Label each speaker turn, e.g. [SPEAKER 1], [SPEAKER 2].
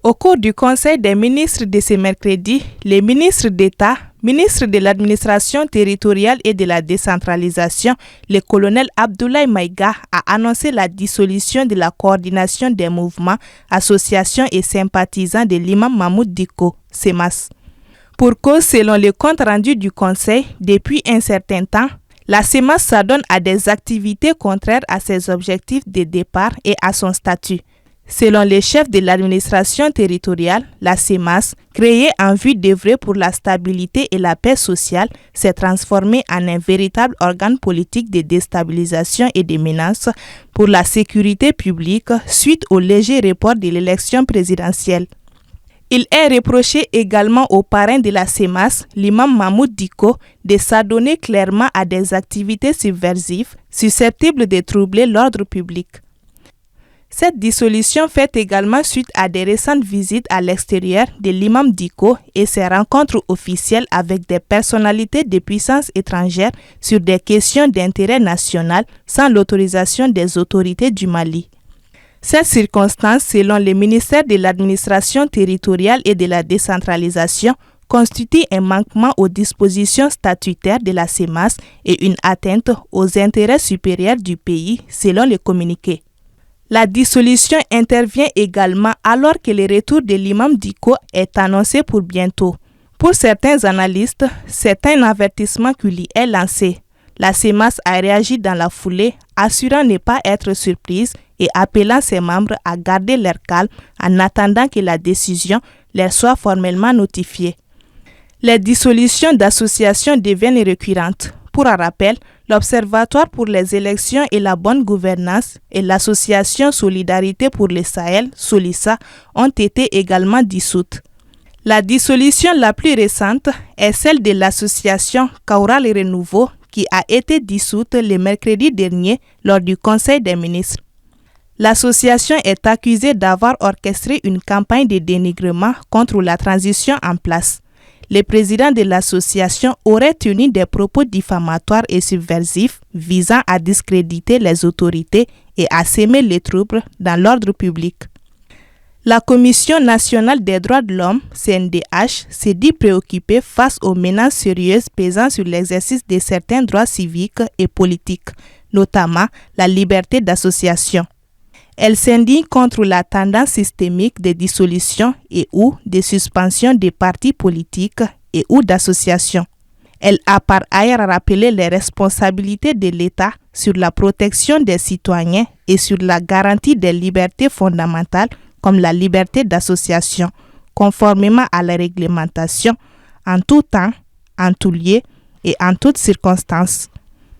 [SPEAKER 1] Au cours du Conseil des ministres de ce mercredi, les ministres d'État, ministre de l'administration territoriale et de la décentralisation, le colonel Abdoulaye Maïga a annoncé la dissolution de la coordination des mouvements, associations et sympathisants de l'imam Mahmoud Dicko, CEMAS. Pour cause, selon le compte rendu du Conseil, depuis un certain temps, la CEMAS s'adonne à des activités contraires à ses objectifs de départ et à son statut. Selon les chefs de l'administration territoriale, la CEMAS, créée en vue d'œuvrer pour la stabilité et la paix sociale, s'est transformée en un véritable organe politique de déstabilisation et de menace pour la sécurité publique suite au léger report de l'élection présidentielle. Il est reproché également au parrain de la CEMAS, l'imam Mahmoud Dicko, de s'adonner clairement à des activités subversives susceptibles de troubler l'ordre public. Cette dissolution fait également suite à des récentes visites à l'extérieur de l'imam Dicko et ses rencontres officielles avec des personnalités de puissance étrangères sur des questions d'intérêt national sans l'autorisation des autorités du Mali. Cette circonstance, selon le ministère de l'administration territoriale et de la décentralisation, constitue un manquement aux dispositions statutaires de la CEMAS et une atteinte aux intérêts supérieurs du pays, selon le communiqué. La dissolution intervient également alors que le retour de l'imam Dicko est annoncé pour bientôt. Pour certains analystes, c'est un avertissement qui lui est lancé. La CEMAS a réagi dans la foulée, assurant ne pas être surprise et appelant ses membres à garder leur calme en attendant que la décision leur soit formellement notifiée. Les dissolutions d'associations deviennent récurrentes. Pour un rappel, l'Observatoire pour les élections et la bonne gouvernance et l'Association Solidarité pour le Sahel, Solissa, ont été également dissoutes. La dissolution la plus récente est celle de l'association Kaura le Renouveau qui a été dissoute le mercredi dernier lors du Conseil des ministres. L'association est accusée d'avoir orchestré une campagne de dénigrement contre la transition en place. Le président de l'association aurait tenu des propos diffamatoires et subversifs visant à discréditer les autorités et à semer les troubles dans l'ordre public. La Commission nationale des droits de l'homme, CNDH, s'est dit préoccupée face aux menaces sérieuses pesant sur l'exercice de certains droits civiques et politiques, notamment la liberté d'association. Elle s'indigne contre la tendance systémique de dissolution et ou de suspension des partis politiques et ou d'associations. Elle a par ailleurs rappelé les responsabilités de l'État sur la protection des citoyens et sur la garantie des libertés fondamentales comme la liberté d'association, conformément à la réglementation, en tout temps, en tout lieu et en toutes circonstances.